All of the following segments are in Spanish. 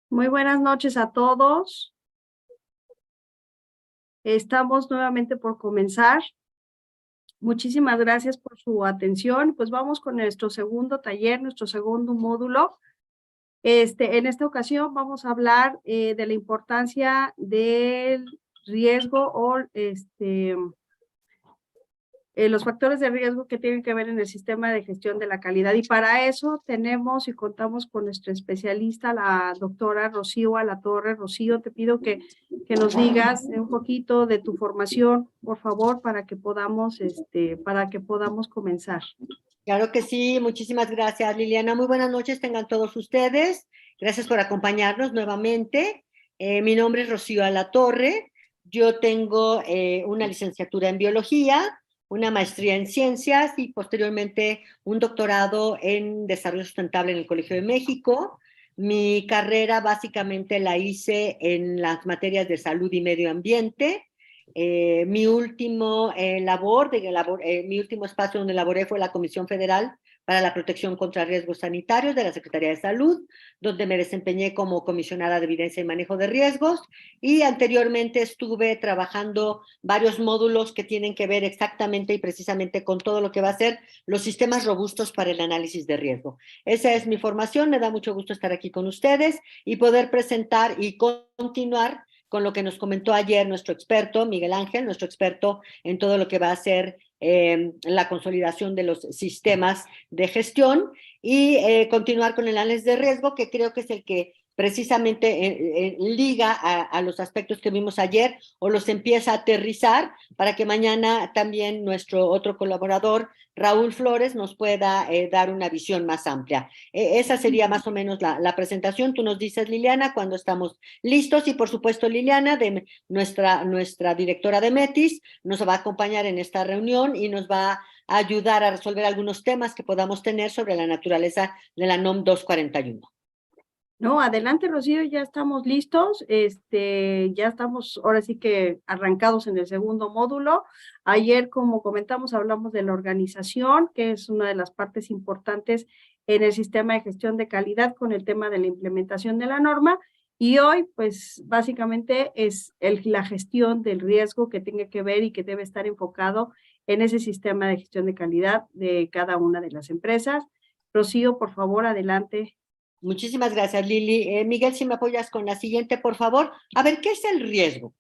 Muy buenas noches a todos. Estamos nuevamente por comenzar. Muchísimas gracias por su atención. Pues vamos con nuestro segundo taller, nuestro segundo módulo. En esta ocasión vamos a hablar de la importancia del riesgo o los factores de riesgo que tienen que ver en el sistema de gestión de la calidad. Y para eso tenemos y contamos con nuestra especialista, la doctora Rocío Alatorre. Rocío, te pido que nos digas un poquito de tu formación, por favor, para que podamos comenzar. Claro que sí, muchísimas gracias, Liliana. Muy buenas noches, tengan todos ustedes. Gracias por acompañarnos nuevamente. Mi nombre es Rocío Alatorre. Yo tengo una licenciatura en biología, una maestría en ciencias y posteriormente un doctorado en desarrollo sustentable en el Colegio de México. Mi carrera básicamente la hice en las materias de salud y medio ambiente. Mi último mi último espacio donde laboré fue la Comisión Federal para la Protección contra Riesgos Sanitarios de la Secretaría de Salud, donde me desempeñé como comisionada de evidencia y manejo de riesgos, y anteriormente estuve trabajando varios módulos que tienen que ver exactamente y precisamente con todo lo que va a ser los sistemas robustos para el análisis de riesgo. Esa es mi formación, me da mucho gusto estar aquí con ustedes y poder presentar y continuar con lo que nos comentó ayer nuestro experto, Miguel Ángel, nuestro experto en todo lo que va a ser la consolidación de los sistemas de gestión y continuar con el análisis de riesgo, que creo que es el que precisamente liga a los aspectos que vimos ayer o los empieza a aterrizar para que mañana también nuestro otro colaborador, Raúl Flores, nos pueda dar una visión más amplia. Esa sería más o menos la presentación. Tú nos dices, Liliana, cuando estamos listos, y por supuesto Liliana, de nuestra directora de METIS, nos va a acompañar en esta reunión y nos va a ayudar a resolver algunos temas que podamos tener sobre la naturaleza de la NOM 241. No, adelante, Rocío, ya estamos listos. Ya estamos ahora sí que arrancados en el segundo módulo. Ayer, como comentamos, hablamos de la organización, que es una de las partes importantes en el sistema de gestión de calidad con el tema de la implementación de la norma. Y hoy, pues, básicamente es la gestión del riesgo que tenga que ver y que debe estar enfocado en ese sistema de gestión de calidad de cada una de las empresas. Rocío, por favor, adelante. Muchísimas gracias, Lili. Miguel, si me apoyas con la siguiente, por favor. A ver, ¿qué es el riesgo?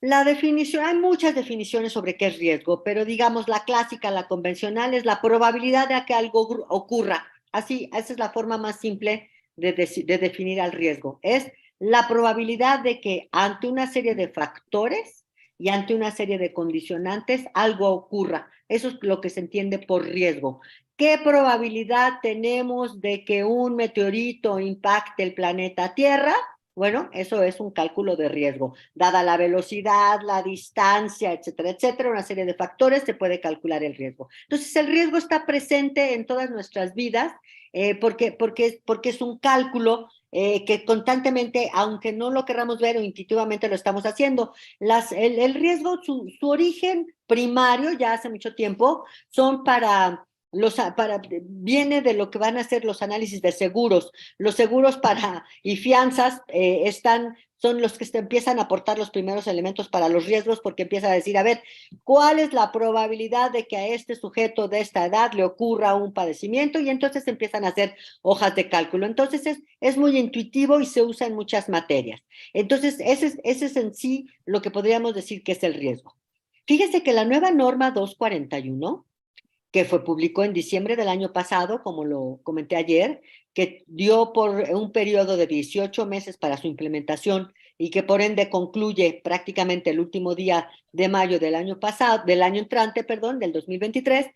La definición, hay muchas definiciones sobre qué es riesgo, pero digamos la clásica, la convencional, es la probabilidad de que algo ocurra. Así, esa es la forma más simple de definir al riesgo. Es la probabilidad de que ante una serie de factores y ante una serie de condicionantes algo ocurra. Eso es lo que se entiende por riesgo. ¿Qué probabilidad tenemos de que un meteorito impacte el planeta Tierra? Bueno, eso es un cálculo de riesgo. Dada la velocidad, la distancia, etcétera, una serie de factores, se puede calcular el riesgo. Entonces, el riesgo está presente en todas nuestras vidas porque es un cálculo que constantemente, aunque no lo queramos ver o intuitivamente lo estamos haciendo. El riesgo, su origen primario, ya hace mucho tiempo, son viene de lo que van a ser los análisis de seguros. Los seguros y fianzas son los que empiezan a aportar los primeros elementos para los riesgos, porque empieza a decir, a ver, ¿cuál es la probabilidad de que a este sujeto de esta edad le ocurra un padecimiento? Y entonces empiezan a hacer hojas de cálculo. Entonces es muy intuitivo y se usa en muchas materias. Entonces ese es en sí lo que podríamos decir que es el riesgo. Fíjese que la nueva norma 241 que publicó en diciembre del año pasado, como lo comenté ayer, que dio por un periodo de 18 meses para su implementación y que por ende concluye prácticamente el último día de mayo del año pasado, del año entrante, perdón, del 2023,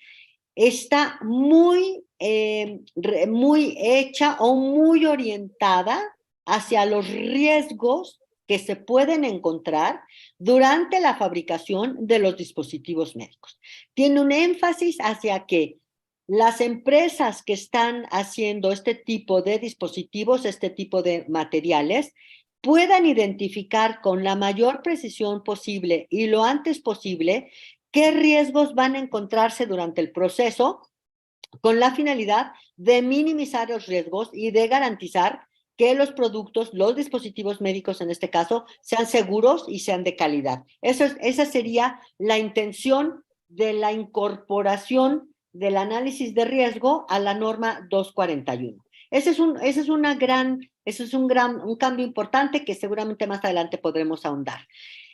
está muy hecha o muy orientada hacia los riesgos que se pueden encontrar durante la fabricación de los dispositivos médicos. Tiene un énfasis hacia que las empresas que están haciendo este tipo de dispositivos, este tipo de materiales, puedan identificar con la mayor precisión posible y lo antes posible qué riesgos van a encontrarse durante el proceso con la finalidad de minimizar los riesgos y de garantizar que los productos, los dispositivos médicos en este caso, sean seguros y sean de calidad. Esa sería la intención de la incorporación del análisis de riesgo a la norma 241. Ese es un cambio importante que seguramente más adelante podremos ahondar.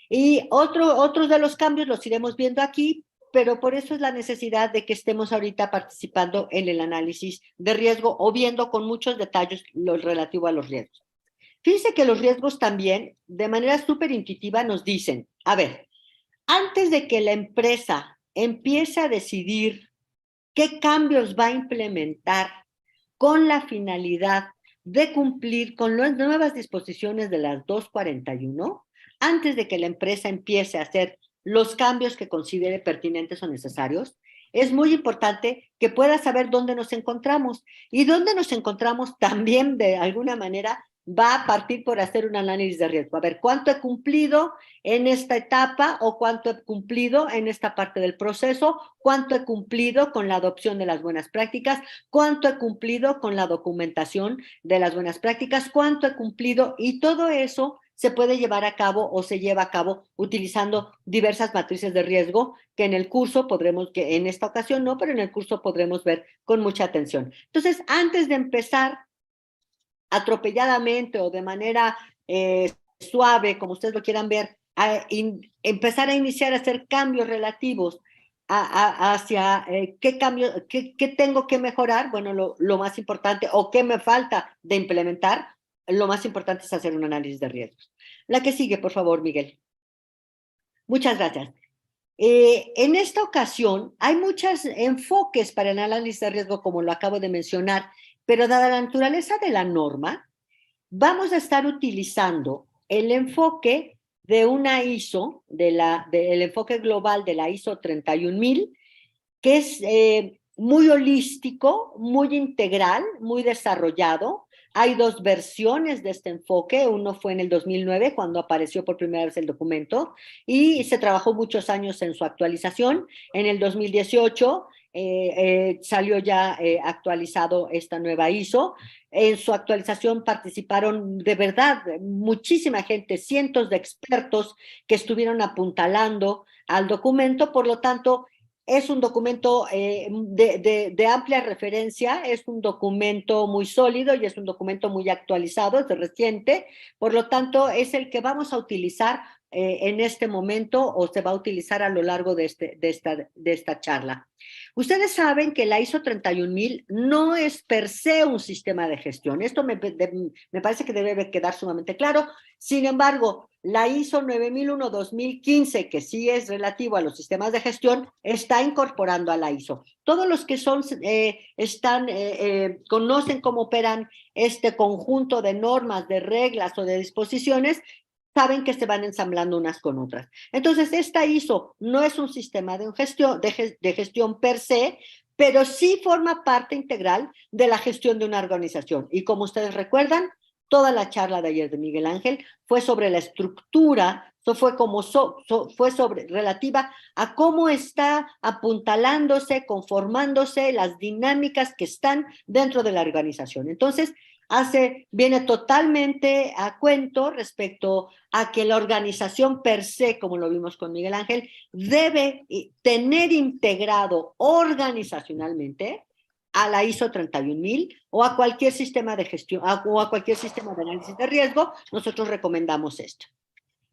Y otros de los cambios los iremos viendo aquí, pero por eso es la necesidad de que estemos ahorita participando en el análisis de riesgo o viendo con muchos detalles lo relativo a los riesgos. Fíjense que los riesgos también, de manera súper intuitiva, nos dicen, a ver, antes de que la empresa empiece a decidir qué cambios va a implementar con la finalidad de cumplir con las nuevas disposiciones de las 241, antes de que la empresa empiece a hacer los cambios que considere pertinentes o necesarios, es muy importante que pueda saber dónde nos encontramos. Y dónde nos encontramos también, de alguna manera, va a partir por hacer un análisis de riesgo. A ver, ¿cuánto he cumplido en esta etapa o cuánto he cumplido en esta parte del proceso? ¿Cuánto he cumplido con la adopción de las buenas prácticas? ¿Cuánto he cumplido con la documentación de las buenas prácticas? ¿Cuánto he cumplido? Y todo eso se puede llevar a cabo o se lleva a cabo utilizando diversas matrices de riesgo que en el curso podremos, que en esta ocasión no, pero en el curso podremos ver con mucha atención. Entonces, antes de empezar atropelladamente o de manera suave, como ustedes lo quieran ver, empezar a iniciar a hacer cambios relativos hacia qué cambio, qué tengo que mejorar, bueno, lo más importante, o qué me falta de implementar, lo más importante es hacer un análisis de riesgos. La que sigue, por favor, Miguel. Muchas gracias. En esta ocasión hay muchos enfoques para el análisis de riesgo, como lo acabo de mencionar, pero dada la naturaleza de la norma, vamos a estar utilizando el enfoque de una ISO, del enfoque global de la ISO 31000, que es muy holístico, muy integral, muy desarrollado. Hay dos versiones de este enfoque. Uno fue en el 2009, cuando apareció por primera vez el documento, y se trabajó muchos años en su actualización. En el 2018 salió ya actualizado esta nueva ISO. En su actualización participaron de verdad muchísima gente, cientos de expertos que estuvieron apuntalando al documento. Por lo tanto, es un documento de amplia referencia, es un documento muy sólido y es un documento muy actualizado, es reciente, por lo tanto es el que vamos a utilizar en este momento o se va a utilizar a lo largo de esta charla. Ustedes saben que la ISO 31000 no es per se un sistema de gestión, esto me parece que debe quedar sumamente claro. Sin embargo, la ISO 9001-2015, que sí es relativo a los sistemas de gestión, está incorporando a la ISO. Todos los que conocen cómo operan este conjunto de normas, de reglas o de disposiciones, saben que se van ensamblando unas con otras. Entonces, esta ISO no es un sistema de gestión per se, pero sí forma parte integral de la gestión de una organización. Y como ustedes recuerdan, toda la charla de ayer de Miguel Ángel fue sobre la estructura, fue relativa a cómo está apuntalándose, conformándose las dinámicas que están dentro de la organización. Entonces, viene totalmente a cuento respecto a que la organización per se, como lo vimos con Miguel Ángel, debe tener integrado organizacionalmente a la ISO 31000 o a cualquier sistema de gestión o a cualquier sistema de análisis de riesgo. Nosotros recomendamos esto.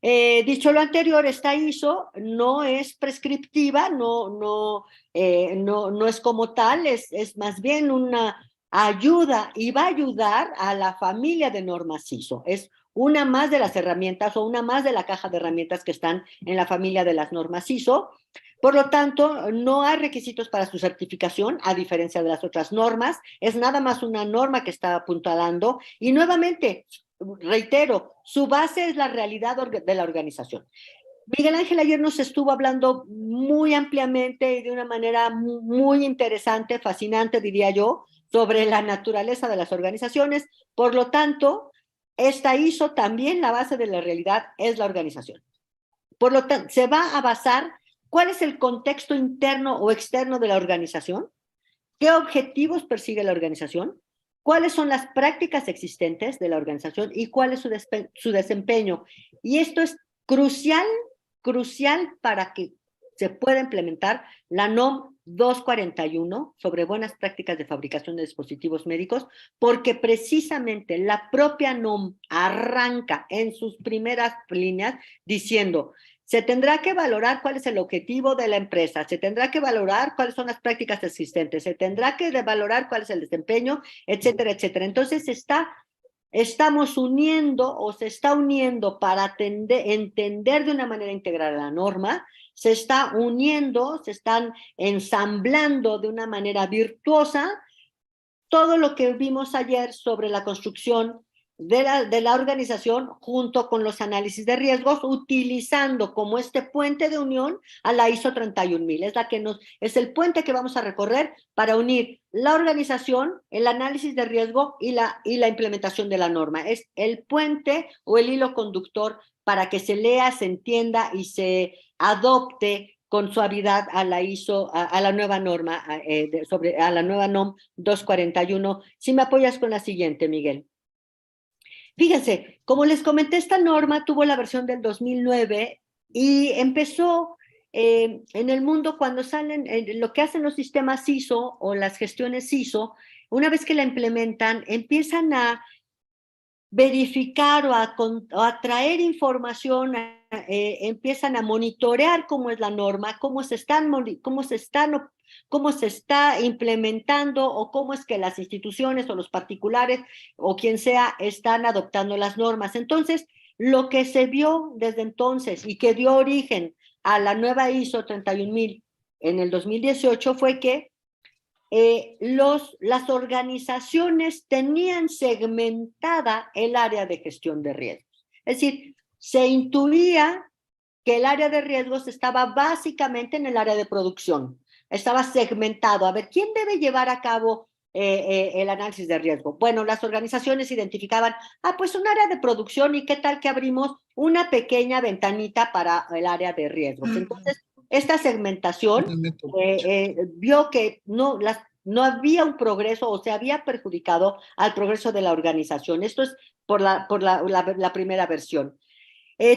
Dicho lo anterior, esta ISO no es prescriptiva, no es como tal, es más bien una ayuda y va a ayudar a la familia de normas ISO. Es una más de las herramientas o una más de la caja de herramientas que están en la familia de las normas ISO. Por lo tanto, no hay requisitos para su certificación, a diferencia de las otras normas. Es nada más una norma que está apuntalando. Y nuevamente, reitero, su base es la realidad de la organización. Miguel Ángel ayer nos estuvo hablando muy ampliamente y de una manera muy interesante, fascinante, diría yo, sobre la naturaleza de las organizaciones. Por lo tanto, esta ISO también la base de la realidad es la organización. Por lo tanto, se va a basar cuál es el contexto interno o externo de la organización, qué objetivos persigue la organización, cuáles son las prácticas existentes de la organización y cuál es su desempeño. Y esto es crucial para que se pueda implementar la NOM 241 sobre buenas prácticas de fabricación de dispositivos médicos, porque precisamente la propia NOM arranca en sus primeras líneas diciendo: se tendrá que valorar cuál es el objetivo de la empresa, se tendrá que valorar cuáles son las prácticas existentes, se tendrá que valorar cuál es el desempeño, etcétera, etcétera. Entonces estamos uniendo o se está uniendo para entender de una manera integral la norma, se está uniendo, se están ensamblando de una manera virtuosa todo lo que vimos ayer sobre la construcción de la organización junto con los análisis de riesgos, utilizando como este puente de unión a la ISO 31000. Es el puente que vamos a recorrer para unir la organización, el análisis de riesgo y la implementación de la norma. Es el puente o el hilo conductor para que se lea, se entienda y se adopte con suavidad a la ISO, a la nueva norma, a la nueva NOM 241. Si me apoyas con la siguiente, Miguel. Fíjense, como les comenté, esta norma tuvo la versión del 2009 y empezó en el mundo cuando salen, lo que hacen los sistemas ISO o las gestiones ISO, una vez que la implementan, empiezan a verificar o a traer información, empiezan a monitorear cómo es la norma, cómo se está implementando o cómo es que las instituciones o los particulares o quien sea están adoptando las normas. Entonces, lo que se vio desde entonces y que dio origen a la nueva ISO 31000 en el 2018 fue que las organizaciones tenían segmentada el área de gestión de riesgos. Es decir, se intuía que el área de riesgos estaba básicamente en el área de producción. Estaba segmentado. A ver, ¿quién debe llevar a cabo el análisis de riesgo? Bueno, las organizaciones identificaban, pues un área de producción, y qué tal que abrimos una pequeña ventanita para el área de riesgos. Entonces, esta segmentación vio que no había un progreso o se había perjudicado al progreso de la organización. Esto es por la primera versión.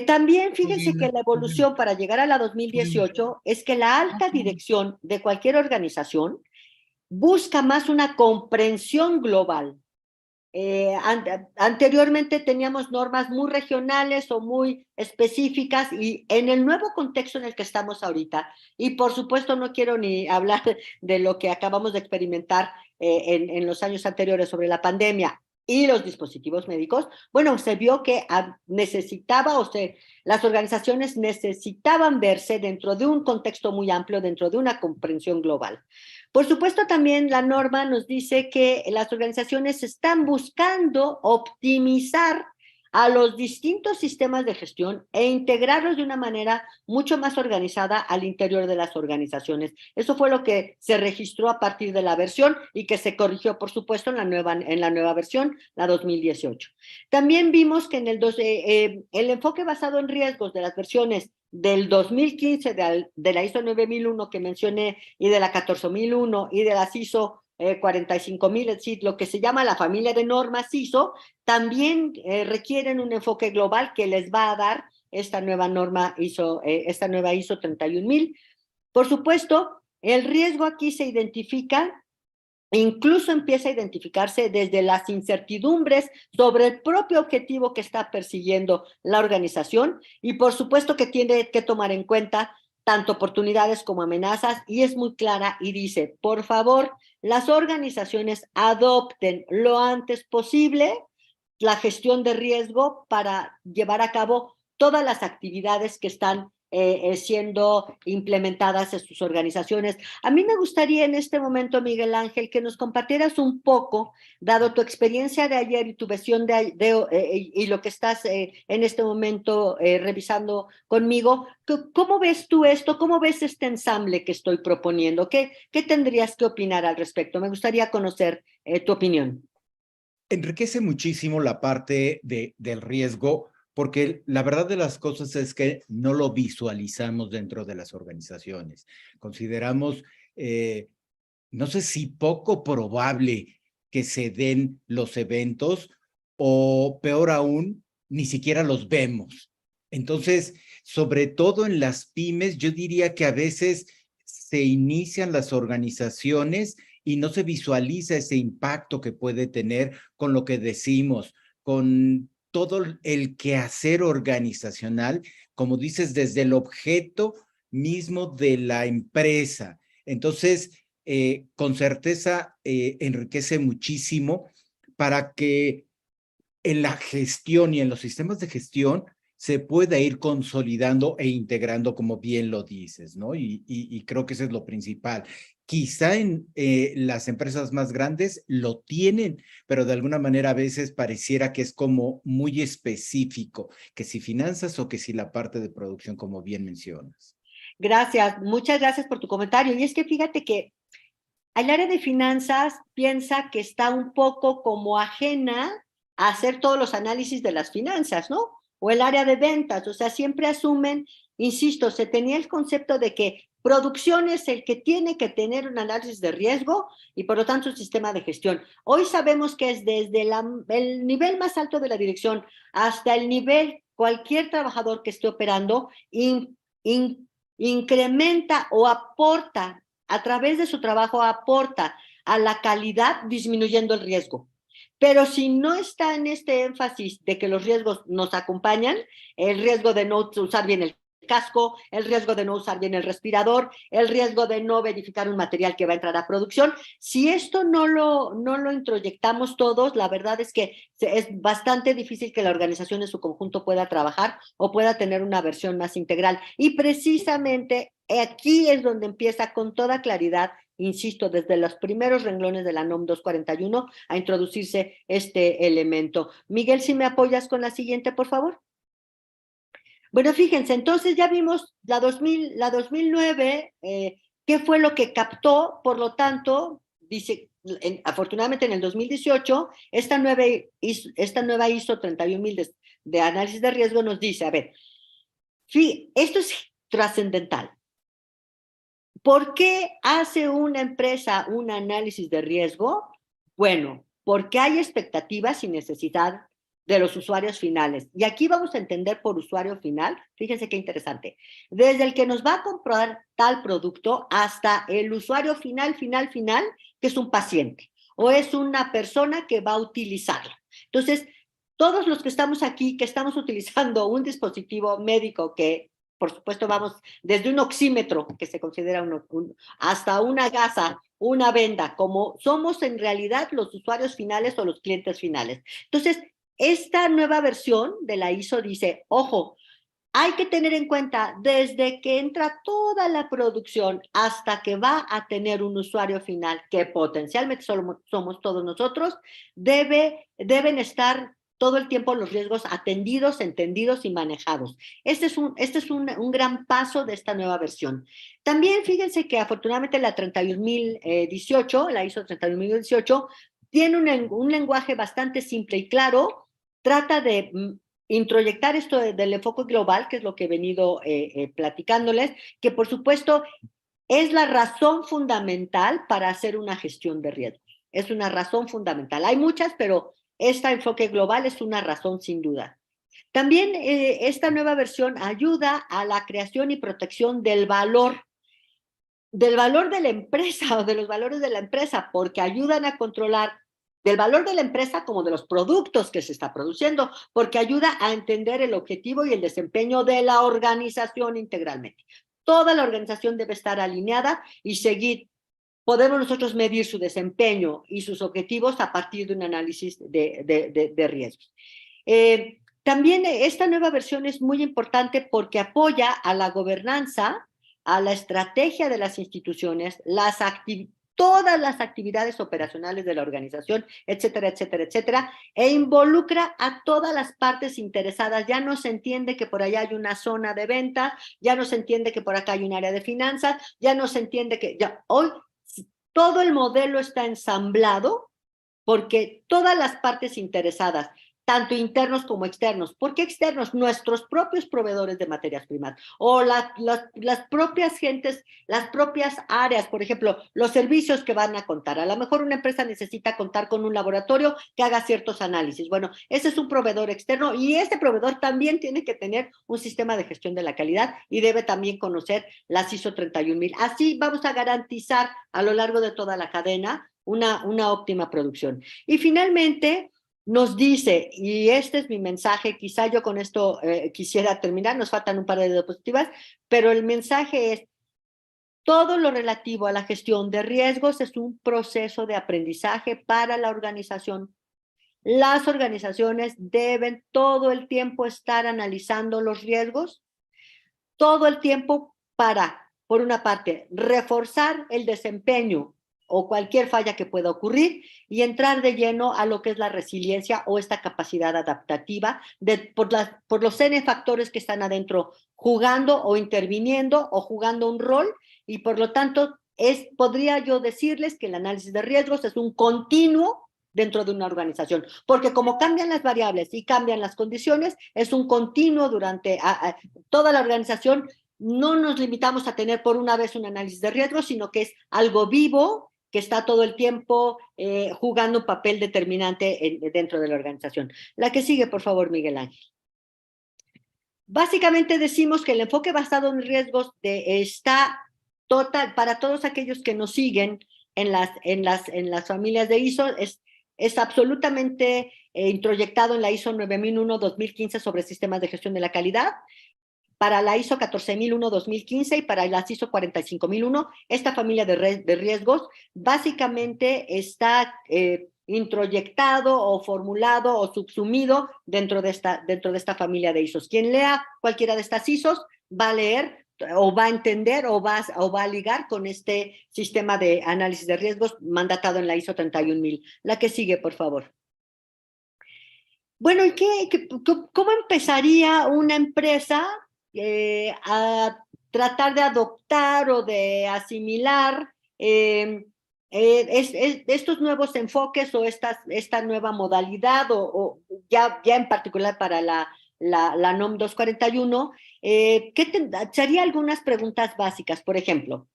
También fíjense que la evolución para llegar a la 2018 es que la alta dirección de cualquier organización busca más una comprensión global. Anteriormente teníamos normas muy regionales o muy específicas, y en el nuevo contexto en el que estamos ahorita, y por supuesto no quiero ni hablar de lo que acabamos de experimentar en los años anteriores sobre la pandemia y los dispositivos médicos, bueno, se vio que las organizaciones necesitaban verse dentro de un contexto muy amplio, dentro de una comprensión global. Por supuesto, también la norma nos dice que las organizaciones están buscando optimizar a los distintos sistemas de gestión e integrarlos de una manera mucho más organizada al interior de las organizaciones. Eso fue lo que se registró a partir de la versión y que se corrigió, por supuesto, en la nueva versión, la 2018. También vimos que el enfoque basado en riesgos de las versiones del 2015 de la ISO 9001 que mencioné, y de la 14001 y de las ISO 45000, es decir, lo que se llama la familia de normas ISO, también requieren un enfoque global que les va a dar esta nueva norma ISO, esta nueva ISO 31000. Por supuesto, el riesgo aquí se identifica, incluso empieza a identificarse desde las incertidumbres sobre el propio objetivo que está persiguiendo la organización, y por supuesto que tiene que tomar en cuenta tanto oportunidades como amenazas, y es muy clara y dice: por favor, las organizaciones adopten lo antes posible la gestión de riesgo para llevar a cabo todas las actividades que están siendo implementadas en sus organizaciones. A mí me gustaría en este momento, Miguel Ángel, que nos compartieras un poco, dado tu experiencia de ayer y tu visión y lo que estás en este momento revisando conmigo. ¿Cómo ves tú esto? ¿Cómo ves este ensamble que estoy proponiendo? ¿Qué tendrías que opinar al respecto? Me gustaría conocer tu opinión. Enriquece muchísimo la parte del riesgo, porque la verdad de las cosas es que no lo visualizamos dentro de las organizaciones. Consideramos, no sé si poco probable, que se den los eventos o peor aún, ni siquiera los vemos. Entonces, sobre todo en las pymes, yo diría que a veces se inician las organizaciones y no se visualiza ese impacto que puede tener con lo que decimos, con todo el quehacer organizacional, como dices, desde el objeto mismo de la empresa. Entonces, con certeza enriquece muchísimo para que en la gestión y en los sistemas de gestión se pueda ir consolidando e integrando, como bien lo dices, ¿no? Y creo que eso es lo principal. Quizá en las empresas más grandes lo tienen, pero de alguna manera a veces pareciera que es como muy específico, que si finanzas o que si la parte de producción, como bien mencionas. Gracias, muchas gracias por tu comentario. Y es que fíjate que el área de finanzas piensa que está un poco como ajena a hacer todos los análisis de las finanzas, ¿no? O el área de ventas, o sea, siempre asumen, insisto, se tenía el concepto de que producción es el que tiene que tener un análisis de riesgo y por lo tanto un sistema de gestión. Hoy sabemos que es desde el nivel más alto de la dirección hasta el nivel, cualquier trabajador que esté operando, incrementa o aporta a través de su trabajo, aporta a la calidad disminuyendo el riesgo. Pero si no está en este énfasis de que los riesgos nos acompañan, el riesgo de no usar bien el casco, el riesgo de no usar bien el respirador, el riesgo de no verificar un material que va a entrar a producción, si esto no lo introyectamos todos, la verdad es que es bastante difícil que la organización en su conjunto pueda trabajar o pueda tener una versión más integral. Y precisamente aquí es donde empieza con toda claridad, insisto, desde los primeros renglones de la NOM 241 a introducirse este elemento. Miguel, si me apoyas con la siguiente, por favor. Bueno, fíjense, entonces ya vimos la 2009, qué fue lo que captó, por lo tanto, dice, afortunadamente en el 2018, esta nueva ISO 31000 de análisis de riesgo nos dice, a ver, esto es trascendental. ¿Por qué hace una empresa un análisis de riesgo? Bueno, porque hay expectativas y necesidad de los usuarios finales. Y aquí vamos a entender por usuario final, fíjense qué interesante, desde el que nos va a comprar tal producto hasta el usuario final, que es un paciente o es una persona que va a utilizarlo. Entonces, todos los que estamos aquí, que estamos utilizando un dispositivo médico que, por supuesto, vamos desde un oxímetro, que se considera hasta una gasa, una venda, como somos en realidad los usuarios finales o los clientes finales. Entonces, esta nueva versión de la ISO dice, ojo, hay que tener en cuenta desde que entra toda la producción hasta que va a tener un usuario final, que potencialmente somos todos nosotros, deben estar todo el tiempo los riesgos atendidos, entendidos y manejados. Este es un gran paso de esta nueva versión. También fíjense que afortunadamente la 31018, la ISO 31018, tiene un lenguaje bastante simple y claro, trata de introyectar esto del enfoque global, que es lo que he venido platicándoles, que por supuesto es la razón fundamental para hacer una gestión de riesgos. Es una razón fundamental. Hay muchas, pero este enfoque global es una razón sin duda. También esta nueva versión ayuda a la creación y protección del valor de la empresa o de los valores de la empresa, porque ayudan a controlar del valor de la empresa como de los productos que se está produciendo, porque ayuda a entender el objetivo y el desempeño de la organización integralmente. Toda la organización debe estar alineada y seguir. Podemos nosotros medir su desempeño y sus objetivos a partir de un análisis de riesgos. También esta nueva versión es muy importante porque apoya a la gobernanza, a la estrategia de las instituciones, todas las actividades operacionales de la organización, etcétera, etcétera, etcétera, e involucra a todas las partes interesadas. Ya no se entiende que por allá hay una zona de venta, ya no se entiende que por acá hay un área de finanzas, ya no se entiende que hoy todo el modelo está ensamblado porque todas las partes interesadas tanto internos como externos. ¿Por qué externos? Nuestros propios proveedores de materias primas o las propias gentes, las propias áreas, por ejemplo, los servicios que van a contar. A lo mejor una empresa necesita contar con un laboratorio que haga ciertos análisis. Bueno, ese es un proveedor externo y este proveedor también tiene que tener un sistema de gestión de la calidad y debe también conocer las ISO 31000. Así vamos a garantizar a lo largo de toda la cadena una óptima producción. Y finalmente, nos dice, y este es mi mensaje, quizá yo con esto quisiera terminar, nos faltan un par de diapositivas, pero el mensaje es, todo lo relativo a la gestión de riesgos es un proceso de aprendizaje para la organización. Las organizaciones deben todo el tiempo estar analizando los riesgos, todo el tiempo para, por una parte, reforzar el desempeño o cualquier falla que pueda ocurrir y entrar de lleno a lo que es la resiliencia o esta capacidad adaptativa por los N factores que están adentro jugando o interviniendo o jugando un rol y por lo tanto podría yo decirles que el análisis de riesgos es un continuo dentro de una organización, porque como cambian las variables y cambian las condiciones, es un continuo durante toda la organización. No nos limitamos a tener por una vez un análisis de riesgos, sino que es algo vivo que está todo el tiempo jugando un papel determinante dentro de la organización. La que sigue, por favor, Miguel Ángel. Básicamente decimos que el enfoque basado en riesgos está total para todos aquellos que nos siguen en las familias de ISO, es absolutamente introyectado en la ISO 9001-2015 sobre sistemas de gestión de la calidad, para la ISO 14001-2015 y para la ISO 45001, esta familia de riesgos básicamente está introyectado o formulado o subsumido dentro de esta familia de ISOs. Quien lea cualquiera de estas ISOs va a leer o va a entender o va a ligar con este sistema de análisis de riesgos mandatado en la ISO 31000. La que sigue, por favor. Bueno, ¿y cómo empezaría una empresa a tratar de adoptar o de asimilar estos nuevos enfoques o esta nueva modalidad o ya en particular para la NOM 241? Sería algunas preguntas básicas. Por ejemplo,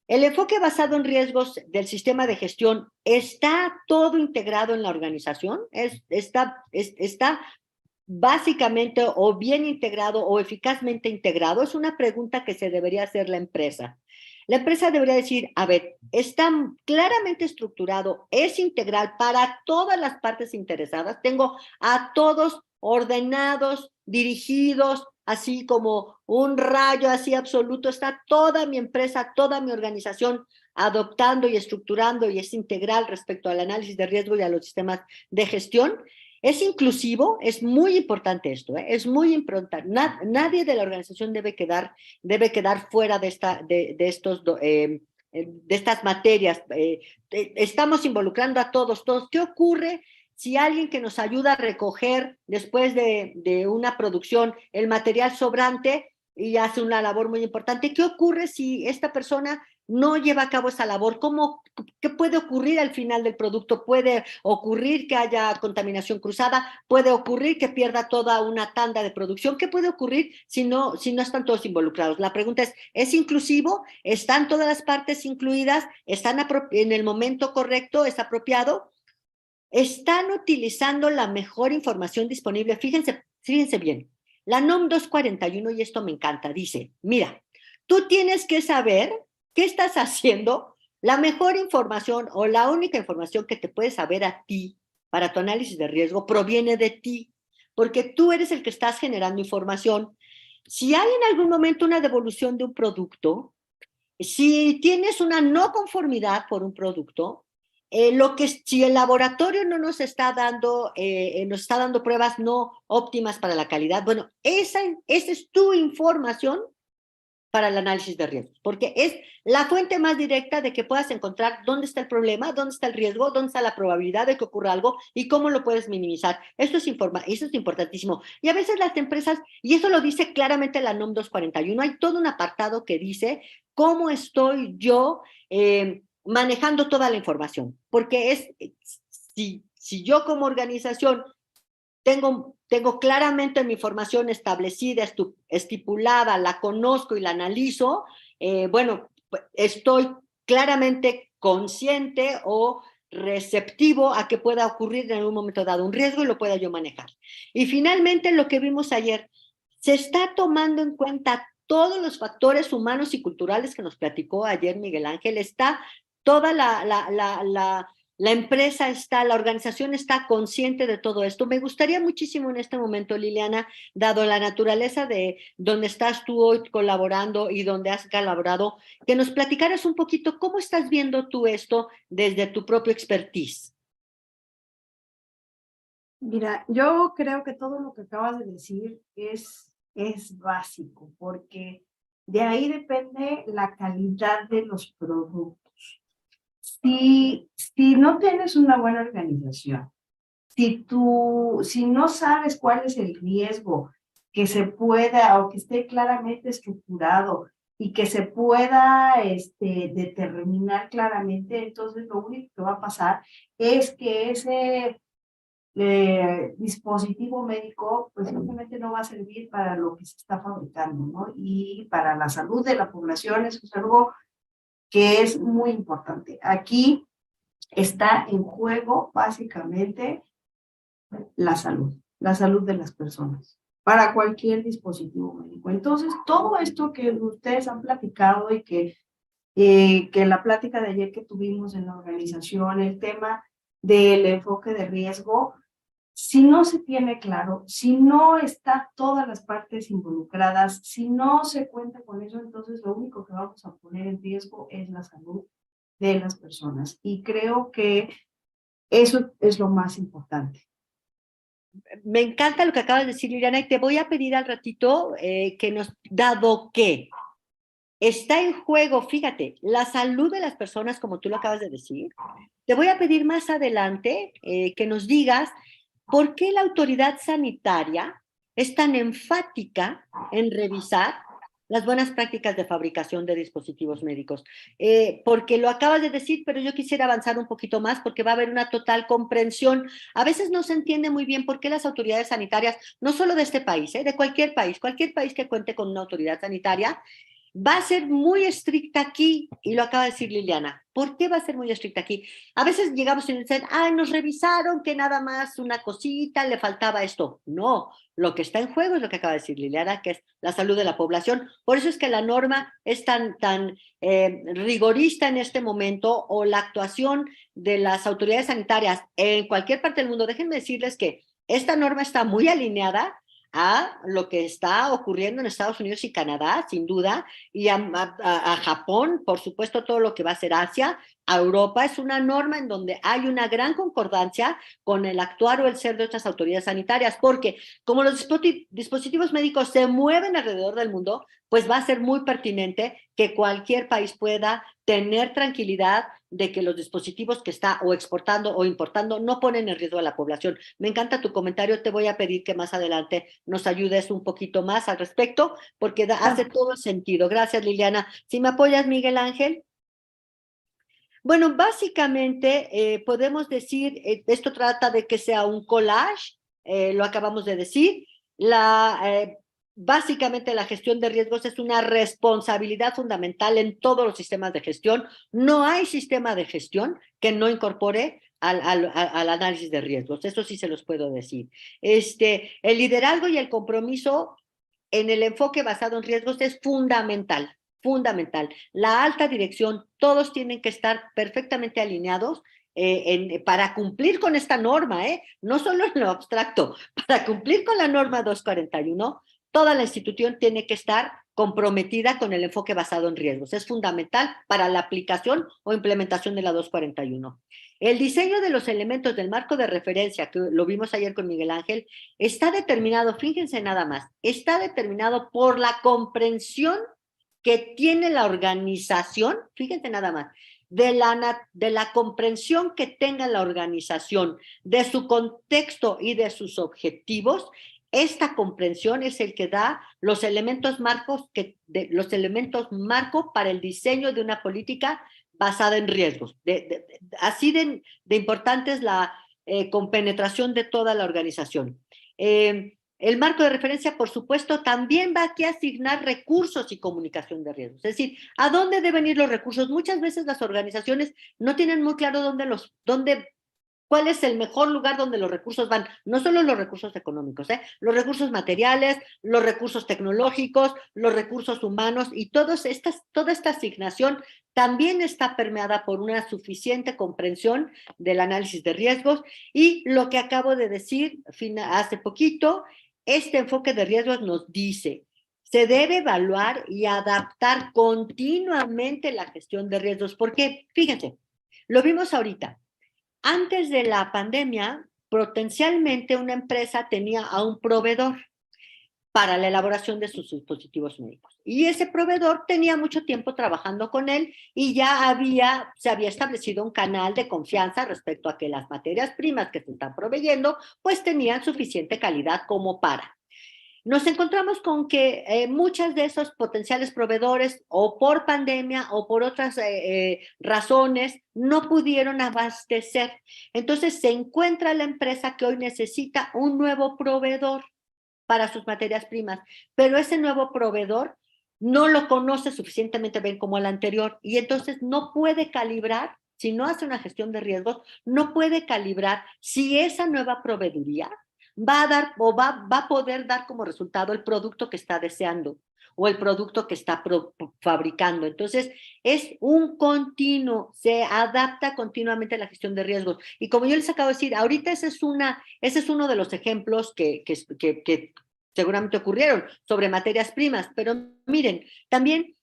¿el enfoque basado en riesgos del sistema de gestión está todo integrado en la organización? ¿Está básicamente o bien integrado o eficazmente integrado? Es una pregunta que se debería hacer la empresa. La empresa debería decir, a ver, está claramente estructurado, es integral para todas las partes interesadas, tengo a todos ordenados, dirigidos, así como un rayo así absoluto, está toda mi empresa, toda mi organización adoptando y estructurando y es integral respecto al análisis de riesgo y a los sistemas de gestión. Es inclusivo, es muy importante esto, es muy importante. Nadie de la organización debe quedar fuera de estas materias. Estamos involucrando a todos. ¿Qué ocurre si alguien que nos ayuda a recoger después de una producción el material sobrante y hace una labor muy importante? ¿Qué ocurre si esta persona no lleva a cabo esa labor? ¿Qué puede ocurrir al final del producto? Puede ocurrir que haya contaminación cruzada, puede ocurrir que pierda toda una tanda de producción. ¿Qué puede ocurrir si no están todos involucrados? La pregunta ¿es inclusivo? ¿Están todas las partes incluidas? ¿Están en el momento correcto? ¿Es apropiado? ¿Están utilizando la mejor información disponible? Fíjense bien. La NOM 241, y esto me encanta, dice, mira, tú tienes que saber qué estás haciendo. La mejor información o la única información que te puede saber a ti para tu análisis de riesgo proviene de ti, porque tú eres el que estás generando información. Si hay en algún momento una devolución de un producto, si tienes una no conformidad por un producto, si el laboratorio no nos está dando pruebas no óptimas para la calidad, bueno, esa es tu información para el análisis de riesgos, porque es la fuente más directa de que puedas encontrar dónde está el problema, dónde está el riesgo, dónde está la probabilidad de que ocurra algo y cómo lo puedes minimizar. Eso es importantísimo. Y a veces las empresas, y eso lo dice claramente la NOM 241, hay todo un apartado que dice cómo estoy yo manejando toda la información, porque si yo como organización tengo claramente mi formación establecida, estipulada, la conozco y la analizo, bueno, estoy claramente consciente o receptivo a que pueda ocurrir en algún momento dado un riesgo y lo pueda yo manejar. Y finalmente, lo que vimos ayer, se está tomando en cuenta todos los factores humanos y culturales que nos platicó ayer Miguel Ángel, está toda la empresa está, la organización está consciente de todo esto. Me gustaría muchísimo en este momento, Liliana, dado la naturaleza de donde estás tú hoy colaborando y donde has colaborado, que nos platicaras un poquito cómo estás viendo tú esto desde tu propio expertise. Mira, yo creo que todo lo que acabas de decir es básico, porque de ahí depende la calidad de los productos. Si no tienes una buena organización, si no sabes cuál es el riesgo que se pueda o que esté claramente estructurado y que se pueda determinar claramente, entonces lo único que va a pasar es que ese dispositivo médico pues simplemente no va a servir para lo que se está fabricando, ¿no? Y para la salud de la población eso es algo que es muy importante. Aquí está en juego básicamente la salud de las personas, para cualquier dispositivo médico. Entonces, todo esto que ustedes han platicado y que la plática de ayer que tuvimos en la organización, el tema del enfoque de riesgo, si no se tiene claro, si no está todas las partes involucradas, si no se cuenta con eso, entonces lo único que vamos a poner en riesgo es la salud de las personas. Y creo que eso es lo más importante. Me encanta lo que acabas de decir, Liliana, y te voy a pedir al ratito que nos, dado que está en juego, fíjate, la salud de las personas, como tú lo acabas de decir, te voy a pedir más adelante que nos digas por qué la autoridad sanitaria es tan enfática en revisar las buenas prácticas de fabricación de dispositivos médicos. Porque lo acabas de decir, pero yo quisiera avanzar un poquito más porque va a haber una total comprensión. A veces no se entiende muy bien por qué las autoridades sanitarias, no solo de este país, de cualquier país que cuente con una autoridad sanitaria, va a ser muy estricta aquí, y lo acaba de decir Liliana. ¿Por qué va a ser muy estricta aquí? A veces llegamos y nos dicen, nos revisaron que nada más una cosita, le faltaba esto. No, lo que está en juego es lo que acaba de decir Liliana, que es la salud de la población. Por eso es que la norma es tan rigorista en este momento, o la actuación de las autoridades sanitarias en cualquier parte del mundo. Déjenme decirles que esta norma está muy alineada a lo que está ocurriendo en Estados Unidos y Canadá, sin duda, y a Japón, por supuesto, todo lo que va a ser Asia, a Europa. Es una norma en donde hay una gran concordancia con el actuar o el ser de otras autoridades sanitarias, porque como los dispositivos médicos se mueven alrededor del mundo, pues va a ser muy pertinente que cualquier país pueda tener tranquilidad de que los dispositivos que está o exportando o importando no ponen en riesgo a la población. Me encanta tu comentario, te voy a pedir que más adelante nos ayudes un poquito más al respecto, porque hace todo el sentido. Gracias, Liliana. Si me apoyas, Miguel Ángel. Bueno, básicamente podemos decir, esto trata de que sea un collage, lo acabamos de decir. Básicamente la gestión de riesgos es una responsabilidad fundamental en todos los sistemas de gestión. No hay sistema de gestión que no incorpore al análisis de riesgos. Eso sí se los puedo decir. El liderazgo y el compromiso en el enfoque basado en riesgos es fundamental. Fundamental. La alta dirección, todos tienen que estar perfectamente alineados para cumplir con esta norma, no solo en lo abstracto, para cumplir con la norma 241, toda la institución tiene que estar comprometida con el enfoque basado en riesgos. Es fundamental para la aplicación o implementación de la 241. El diseño de los elementos del marco de referencia, que lo vimos ayer con Miguel Ángel, está determinado, fíjense nada más, está determinado por la comprensión que tiene la organización, fíjense nada más, de la comprensión que tenga la organización de su contexto y de sus objetivos. Esta comprensión es el que da los elementos marco para el diseño de una política basada en riesgos. Así de importante es con penetración de toda la organización. El marco de referencia, por supuesto, también va aquí a asignar recursos y comunicación de riesgos. Es decir, ¿a dónde deben ir los recursos? Muchas veces las organizaciones no tienen muy claro cuál es el mejor lugar donde los recursos van. No solo los recursos económicos, los recursos materiales, los recursos tecnológicos, los recursos humanos, y toda esta asignación también está permeada por una suficiente comprensión del análisis de riesgos. Y lo que acabo de decir hace poquito, este enfoque de riesgos nos dice: se debe evaluar y adaptar continuamente la gestión de riesgos. Porque, fíjense, lo vimos ahorita. Antes de la pandemia, potencialmente una empresa tenía a un proveedor para la elaboración de sus dispositivos médicos. Y ese proveedor tenía mucho tiempo trabajando con él y ya se había establecido un canal de confianza respecto a que las materias primas que se están proveyendo pues tenían suficiente calidad como para. Nos encontramos con que muchas de esos potenciales proveedores, o por pandemia o por otras razones, no pudieron abastecer. Entonces se encuentra la empresa que hoy necesita un nuevo proveedor para sus materias primas, pero ese nuevo proveedor no lo conoce suficientemente bien como el anterior, y entonces no puede calibrar. Si no hace una gestión de riesgos, no puede calibrar si esa nueva proveeduría va a dar o va a poder dar como resultado el producto que está deseando o el producto que está fabricando. Entonces, es un continuo, se adapta continuamente a la gestión de riesgos. Y como yo les acabo de decir, ahorita ese es uno de los ejemplos que seguramente ocurrieron sobre materias primas. Pero miren, también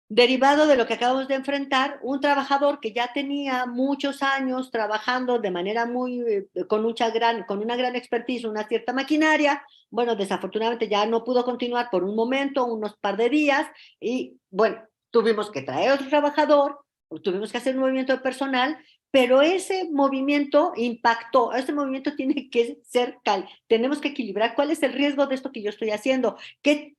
derivado de lo que acabamos de enfrentar, un trabajador que ya tenía muchos años trabajando de manera con una gran expertise, una cierta maquinaria, bueno, desafortunadamente ya no pudo continuar por un momento, unos par de días, y bueno, tuvimos que traer otro trabajador, tuvimos que hacer un movimiento de personal, pero ese movimiento impactó, ese movimiento tiene que ser tenemos que equilibrar cuál es el riesgo de esto que yo estoy haciendo, qué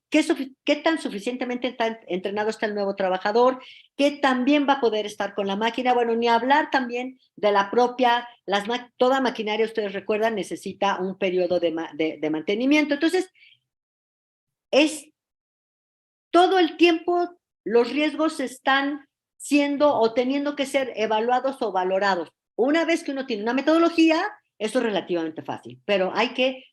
tan suficientemente entrenado está el nuevo trabajador, qué también va a poder estar con la máquina. Bueno, ni hablar también de la propia, toda maquinaria, ustedes recuerdan, necesita un periodo de mantenimiento. Entonces, es todo el tiempo los riesgos están siendo o teniendo que ser evaluados o valorados. Una vez que uno tiene una metodología, eso es relativamente fácil, pero hay que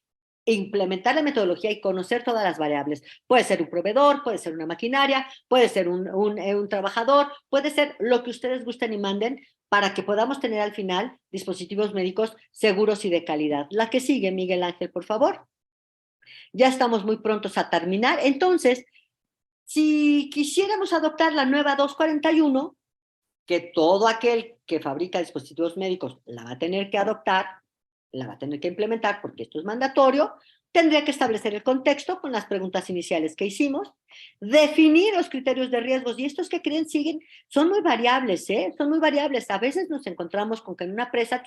implementar la metodología y conocer todas las variables. Puede ser un proveedor, puede ser una maquinaria, puede ser un trabajador, puede ser lo que ustedes gusten y manden para que podamos tener al final dispositivos médicos seguros y de calidad. La que sigue, Miguel Ángel, por favor. Ya estamos muy prontos a terminar. Entonces, si quisiéramos adoptar la nueva 241, que todo aquel que fabrica dispositivos médicos la va a tener que adoptar, la va a tener que implementar porque esto es mandatorio, tendría que establecer el contexto con las preguntas iniciales que hicimos, definir los criterios de riesgos, y estos que creen son muy variables, son muy variables. A veces nos encontramos con que en una empresa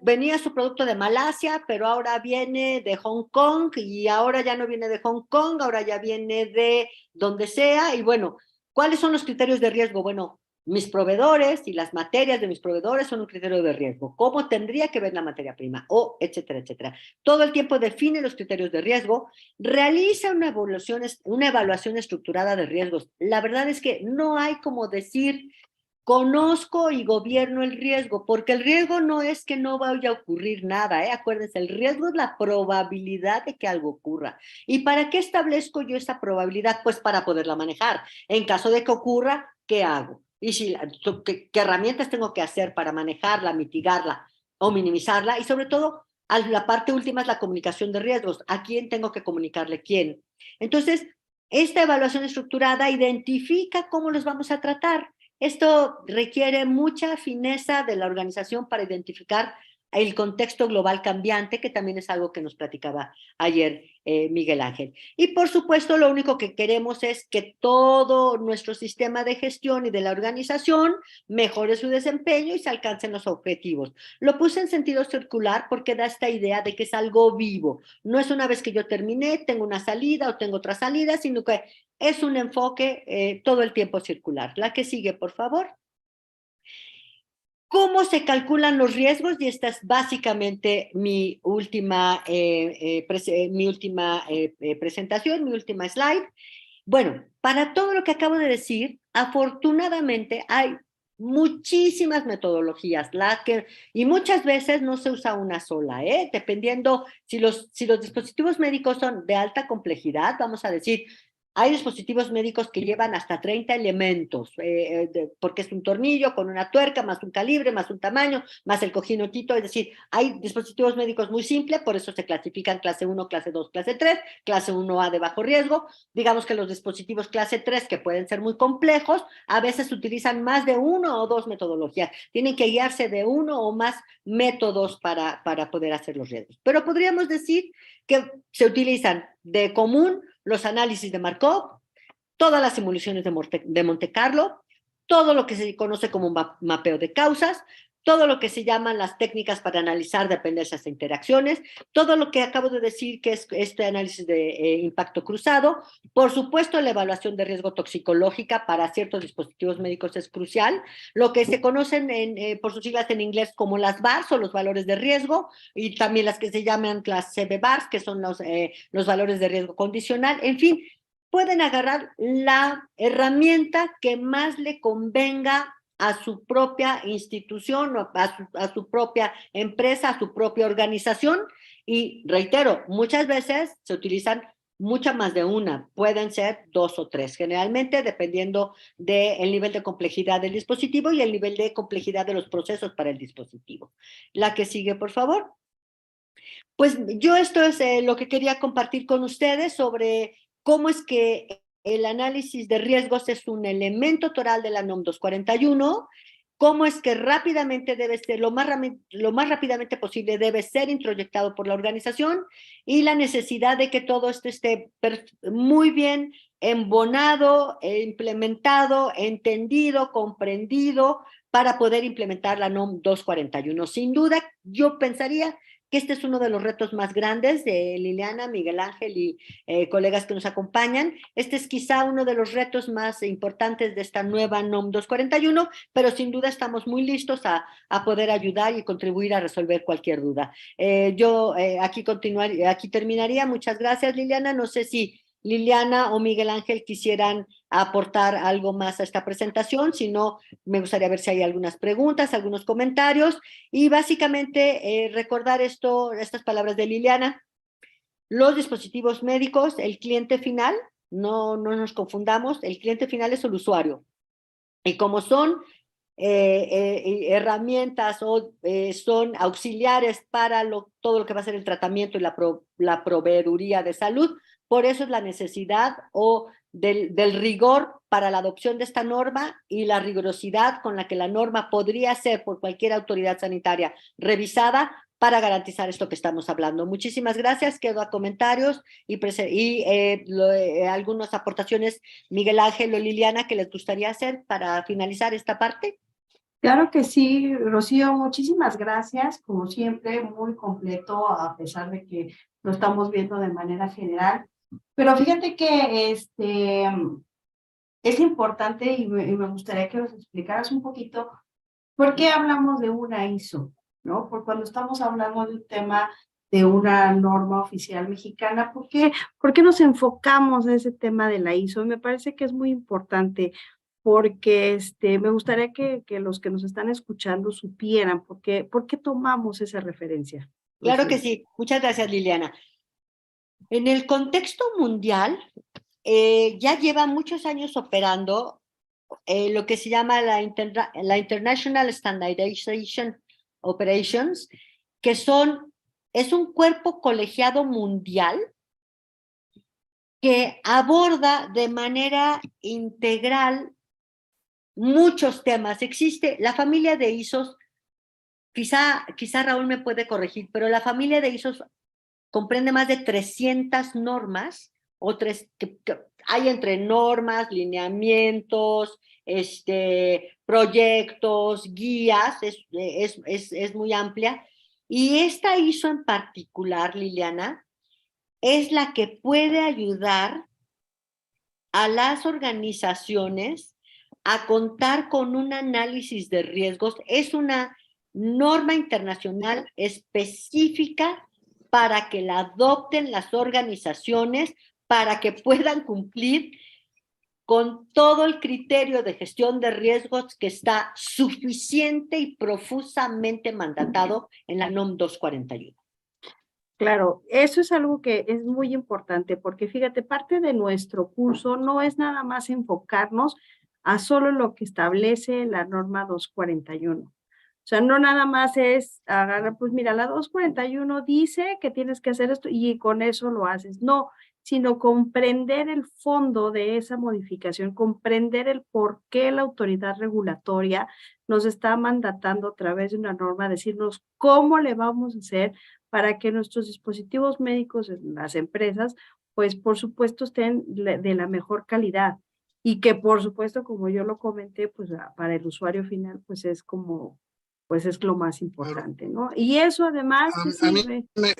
venía su producto de Malasia, pero ahora viene de Hong Kong, y ahora ya no viene de Hong Kong, ahora ya viene de donde sea. Y bueno, ¿cuáles son los criterios de riesgo? Bueno, mis proveedores y las materias de mis proveedores son un criterio de riesgo. ¿Cómo tendría que ver la materia prima? O etcétera, etcétera. Todo el tiempo define los criterios de riesgo, realiza una evaluación estructurada de riesgos. La verdad es que no hay como decir: conozco y gobierno el riesgo, porque el riesgo no es que no vaya a ocurrir nada, acuérdense, el riesgo es la probabilidad de que algo ocurra. ¿Y para qué establezco yo esa probabilidad? Pues para poderla manejar. En caso de que ocurra, ¿qué hago? Y ¿qué herramientas tengo que hacer para manejarla, mitigarla o minimizarla? Y sobre todo, la parte última es la comunicación de riesgos. ¿A quién tengo que comunicarle quién? Entonces, esta evaluación estructurada identifica cómo los vamos a tratar. Esto requiere mucha fineza de la organización para identificar el contexto global cambiante, que también es algo que nos platicaba ayer Miguel Ángel. Y por supuesto, lo único que queremos es que todo nuestro sistema de gestión y de la organización mejore su desempeño y se alcancen los objetivos. Lo puse en sentido circular porque da esta idea de que es algo vivo. No es una vez que yo terminé, tengo una salida o tengo otra salida, sino que es un enfoque todo el tiempo circular. La que sigue, por favor. ¿Cómo se calculan los riesgos? Y esta es básicamente mi última, presentación, mi última slide. Bueno, para todo lo que acabo de decir, afortunadamente hay muchísimas metodologías, y muchas veces no se usa una sola, dependiendo si los dispositivos médicos son de alta complejidad, vamos a decir, hay dispositivos médicos que llevan hasta 30 elementos, porque es un tornillo con una tuerca, más un calibre, más un tamaño, más el cojinotito, es decir, hay dispositivos médicos muy simples, por eso se clasifican clase 1, clase 2, clase 3, clase 1A de bajo riesgo. Digamos que los dispositivos clase 3, que pueden ser muy complejos, a veces utilizan más de una o dos metodologías, tienen que guiarse de uno o más métodos para poder hacer los riesgos. Pero podríamos decir que se utilizan de común los análisis de Markov, todas las simulaciones de Monte Carlo, todo lo que se conoce como mapeo de causas, todo lo que se llaman las técnicas para analizar dependencias e interacciones, todo lo que acabo de decir que es este análisis de impacto cruzado, por supuesto la evaluación de riesgo toxicológica para ciertos dispositivos médicos es crucial, lo que se conocen por sus siglas en inglés como las VARs o los valores de riesgo, y también las que se llaman las CBVARs, que son los valores de riesgo condicional, en fin, pueden agarrar la herramienta que más le convenga a su propia institución, a su propia empresa, a su propia organización. Y reitero, muchas veces se utilizan muchas más de una, pueden ser 2 o 3, generalmente dependiendo del nivel de complejidad del dispositivo y el nivel de complejidad de los procesos para el dispositivo. La que sigue, por favor. Pues yo esto es lo que quería compartir con ustedes sobre cómo es que el análisis de riesgos es un elemento toral de la NOM 241, cómo es que rápidamente debe ser, lo más rápidamente posible debe ser introyectado por la organización, y la necesidad de que todo esto esté muy bien embonado, implementado, entendido, comprendido, para poder implementar la NOM 241. Sin duda, yo pensaría que este es uno de los retos más grandes de Liliana, Miguel Ángel y colegas que nos acompañan. Este es quizá uno de los retos más importantes de esta nueva NOM 241, pero sin duda estamos muy listos a poder ayudar y contribuir a resolver cualquier duda. Yo aquí terminaría. Muchas gracias, Liliana. No sé si Liliana o Miguel Ángel quisieran aportar algo más a esta presentación, si no, me gustaría ver si hay algunas preguntas, algunos comentarios, y básicamente recordar estas palabras de Liliana. Los dispositivos médicos, el cliente final, no nos confundamos, el cliente final es el usuario, y como son herramientas o son auxiliares para todo lo que va a ser el tratamiento y la proveeduría de salud, por eso es la necesidad del rigor para la adopción de esta norma y la rigurosidad con la que la norma podría ser por cualquier autoridad sanitaria revisada para garantizar esto que estamos hablando. Muchísimas gracias, quedo a comentarios y algunas aportaciones, Miguel Ángel o Liliana, que les gustaría hacer para finalizar esta parte. Claro que sí, Rocío, muchísimas gracias, como siempre, muy completo, a pesar de que lo estamos viendo de manera general. Pero fíjate que es importante y me gustaría que nos explicaras un poquito por qué hablamos de una ISO, ¿no? Por cuando estamos hablando de un tema de una norma oficial mexicana, ¿por qué nos enfocamos en ese tema de la ISO? Me parece que es muy importante porque me gustaría que los que nos están escuchando supieran por qué tomamos esa referencia. Claro que sí. Muchas gracias, Liliana. En el contexto mundial, ya lleva muchos años operando lo que se llama la International Standardization Operations, que es un cuerpo colegiado mundial que aborda de manera integral muchos temas. Existe la familia de ISOs, quizá Raúl me puede corregir, pero la familia de ISOs comprende más de 300 normas, que hay entre normas, lineamientos, proyectos, guías, es muy amplia. Y esta ISO en particular, Liliana, es la que puede ayudar a las organizaciones a contar con un análisis de riesgos. Es una norma internacional específica para que la adopten las organizaciones, para que puedan cumplir con todo el criterio de gestión de riesgos que está suficiente y profusamente mandatado en la NOM 241. Claro, eso es algo que es muy importante porque fíjate, parte de nuestro curso no es nada más enfocarnos a solo lo que establece la norma 241. O sea, no nada más es agarrar, pues mira, la 241 dice que tienes que hacer esto y con eso lo haces. No, sino comprender el fondo de esa modificación, comprender el por qué la autoridad regulatoria nos está mandatando a través de una norma, decirnos cómo le vamos a hacer para que nuestros dispositivos médicos en las empresas, pues por supuesto estén de la mejor calidad y que por supuesto, como yo lo comenté, pues para el usuario final, pues es como, pues es lo más importante, ¿no? Y eso además te A mí sirve. me,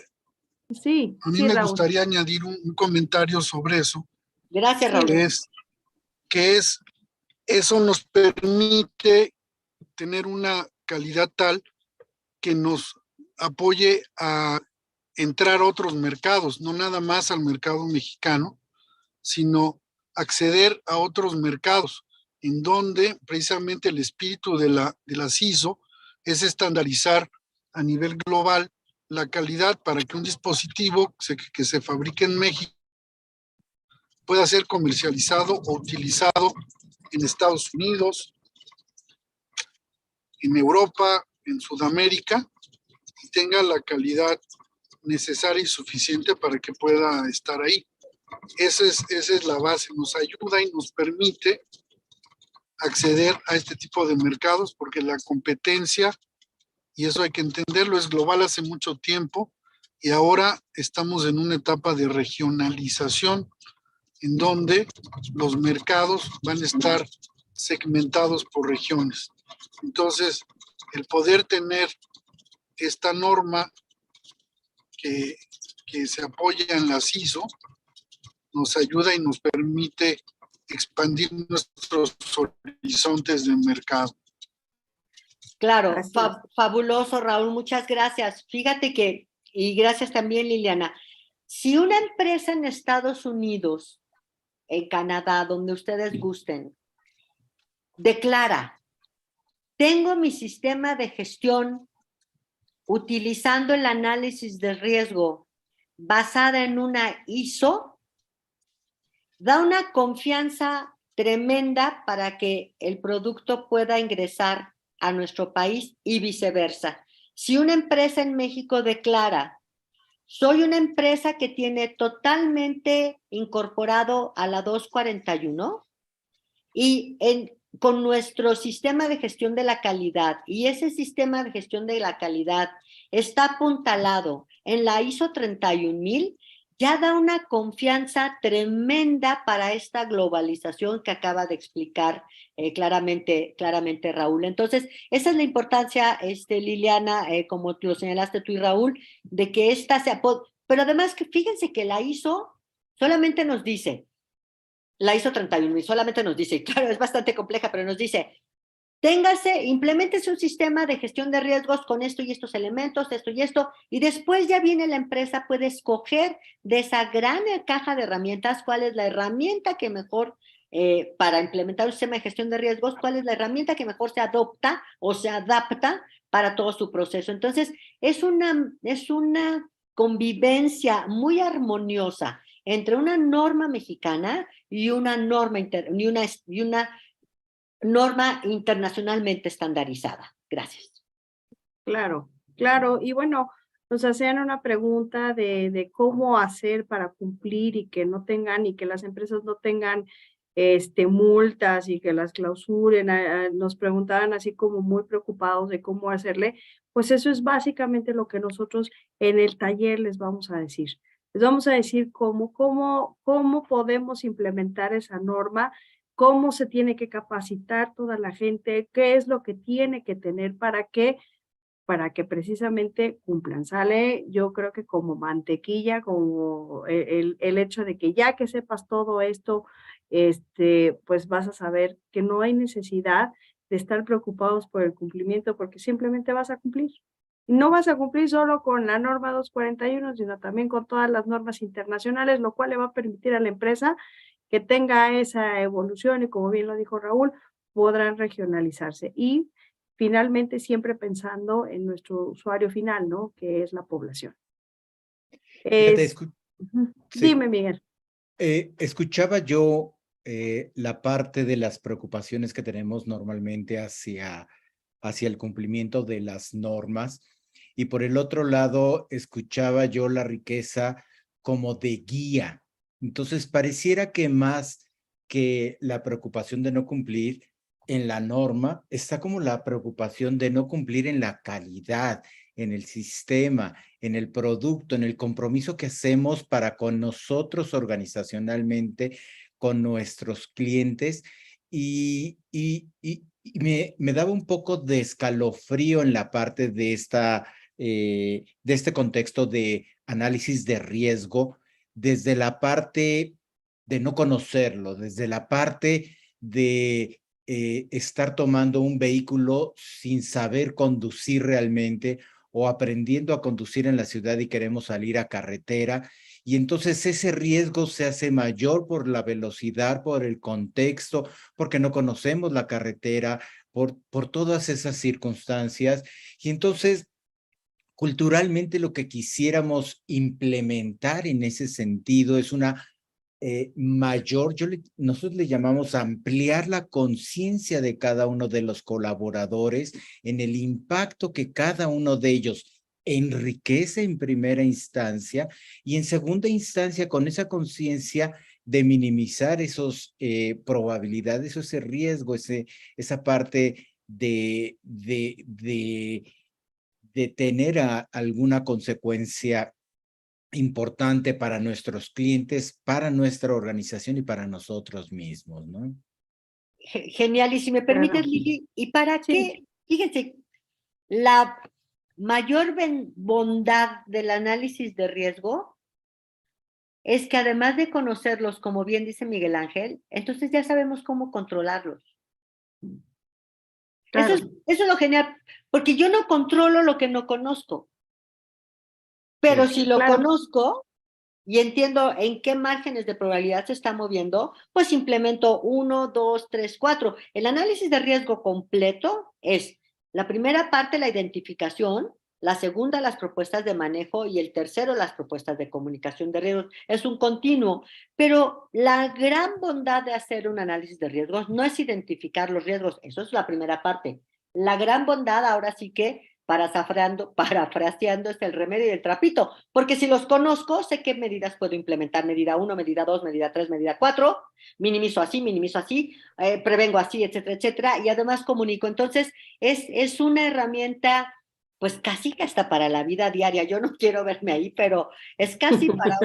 Sí, a mí sí, me Raúl. gustaría añadir un comentario sobre eso, Gracias, Raúl. que es, eso nos permite tener una calidad tal que nos apoye a entrar a otros mercados, no nada más al mercado mexicano, sino acceder a otros mercados, en donde precisamente el espíritu de la CISO es estandarizar a nivel global la calidad para que un dispositivo que se fabrique en México pueda ser comercializado o utilizado en Estados Unidos, en Europa, en Sudamérica, y tenga la calidad necesaria y suficiente para que pueda estar ahí. Esa es la base, nos ayuda y nos permite acceder a este tipo de mercados porque la competencia, y eso hay que entenderlo, es global hace mucho tiempo y ahora estamos en una etapa de regionalización en donde los mercados van a estar segmentados por regiones. Entonces, el poder tener esta norma que se apoya en la CISO nos ayuda y nos permite expandir nuestros horizontes de mercado. Claro, fabuloso, Raúl, muchas gracias. Fíjate que, y gracias también, Liliana, si una empresa en Estados Unidos, en Canadá, donde ustedes gusten, declara, tengo mi sistema de gestión utilizando el análisis de riesgo basada en una ISO, da una confianza tremenda para que el producto pueda ingresar a nuestro país y viceversa. Si una empresa en México declara, soy una empresa que tiene totalmente incorporado a la 241 y con nuestro sistema de gestión de la calidad, y ese sistema de gestión de la calidad está apuntalado en la ISO 31000, ya da una confianza tremenda para esta globalización que acaba de explicar claramente Raúl. Entonces, esa es la importancia, Liliana, como lo señalaste tú y Raúl, de que esta sea... Pero además, que fíjense que la ISO solamente nos dice, la ISO 31000 solamente nos dice, y claro, es bastante compleja, pero nos dice, impleméntese un sistema de gestión de riesgos con esto y estos elementos, esto y esto, y después ya viene la empresa, puede escoger de esa gran caja de herramientas cuál es la herramienta que mejor, para implementar un sistema de gestión de riesgos, cuál es la herramienta que mejor se adopta o se adapta para todo su proceso. Entonces, es una convivencia muy armoniosa entre una norma mexicana y una norma norma internacionalmente estandarizada. Gracias. Claro, claro. Y bueno, nos hacían una pregunta de cómo hacer para cumplir y que no tengan, y que las empresas no tengan multas y que las clausuren. Nos preguntaban así como muy preocupados de cómo hacerle. Pues eso es básicamente lo que nosotros en el taller les vamos a decir. Les vamos a decir cómo podemos implementar esa norma, cómo se tiene que capacitar toda la gente, qué es lo que tiene que tener para que precisamente cumplan. Sale, yo creo que como mantequilla, como el hecho de que ya que sepas todo esto, pues vas a saber que no hay necesidad de estar preocupados por el cumplimiento porque simplemente vas a cumplir. Y no vas a cumplir solo con la norma 241, sino también con todas las normas internacionales, lo cual le va a permitir a la empresa que tenga esa evolución y, como bien lo dijo Raúl, podrán regionalizarse. Y finalmente siempre pensando en nuestro usuario final, ¿no? Que es la población. Fíjate, Dime, Miguel. escuchaba yo la parte de las preocupaciones que tenemos normalmente hacia el cumplimiento de las normas, y por el otro lado escuchaba yo la riqueza como de guía. Entonces pareciera que más que la preocupación de no cumplir en la norma, está como la preocupación de no cumplir en la calidad, en el sistema, en el producto, en el compromiso que hacemos para con nosotros organizacionalmente, con nuestros clientes, y me daba un poco de escalofrío en la parte de este contexto de análisis de riesgo, desde la parte de no conocerlo, desde la parte de estar tomando un vehículo sin saber conducir realmente, o aprendiendo a conducir en la ciudad y queremos salir a carretera. Y entonces ese riesgo se hace mayor por la velocidad, por el contexto, porque no conocemos la carretera, por todas esas circunstancias. Y entonces, culturalmente, lo que quisiéramos implementar en ese sentido es una mayor, nosotros le llamamos ampliar la conciencia de cada uno de los colaboradores en el impacto que cada uno de ellos enriquece en primera instancia, y en segunda instancia con esa conciencia de minimizar esos probabilidades, ese riesgo, esa parte de tener alguna consecuencia importante para nuestros clientes, para nuestra organización y para nosotros mismos, ¿no? Genial, y si me permites, Claro. Lili, ¿y para Sí. qué? Fíjense, la mayor bondad del análisis de riesgo es que además de conocerlos, como bien dice Miguel Ángel, entonces ya sabemos cómo controlarlos. Claro. Eso es lo genial, porque yo no controlo lo que no conozco, pero si lo Claro. conozco y entiendo en qué márgenes de probabilidad se está moviendo, pues implemento 1, 2, 3, 4. El análisis de riesgo completo es la primera parte, la identificación, la segunda, las propuestas de manejo, y el tercero, las propuestas de comunicación de riesgos. Es un continuo, pero la gran bondad de hacer un análisis de riesgos no es identificar los riesgos, eso es la primera parte. La gran bondad, ahora sí que, parafraseando, es el remedio y el trapito, porque si los conozco, sé qué medidas puedo implementar: medida 1, medida 2, medida 3, medida 4, minimizo así, prevengo así, etcétera, etcétera, y además comunico. Entonces, es una herramienta, pues casi que hasta para la vida diaria. Yo no quiero verme ahí, pero es casi para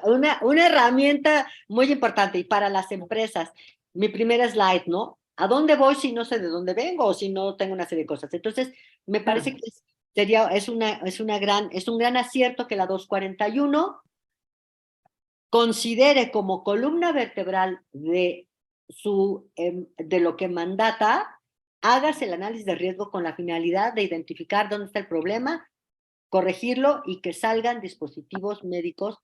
una herramienta muy importante. Y para las empresas, mi primera slide, ¿no? ¿A dónde voy si no sé de dónde vengo o si no tengo una serie de cosas? Entonces, me parece que es un gran acierto que la 241 considere como columna vertebral de lo que mandata, hagas el análisis de riesgo con la finalidad de identificar dónde está el problema, corregirlo y que salgan dispositivos médicos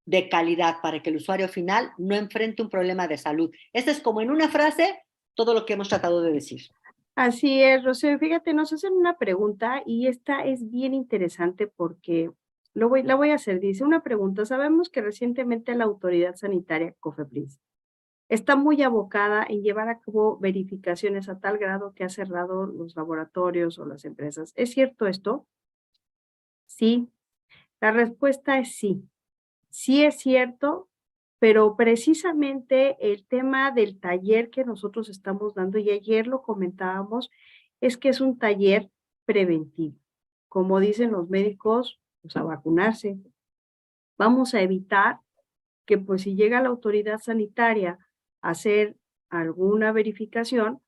de calidad para que el usuario final no enfrente un problema de salud. Este es, como en una frase, todo lo que hemos tratado de decir. Así es, Rocío. Fíjate, nos hacen una pregunta y esta es bien interesante porque la voy a hacer. Dice una pregunta: sabemos que recientemente la autoridad sanitaria, COFEPRIS, está muy abocada en llevar a cabo verificaciones a tal grado que ha cerrado los laboratorios o las empresas. ¿Es cierto esto? Sí. La respuesta es sí. Sí es cierto, pero precisamente el tema del taller que nosotros estamos dando, y ayer lo comentábamos, es que es un taller preventivo. Como dicen los médicos, pues a vacunarse. Vamos a evitar que, pues, si llega la autoridad sanitaria a hacer alguna verificación,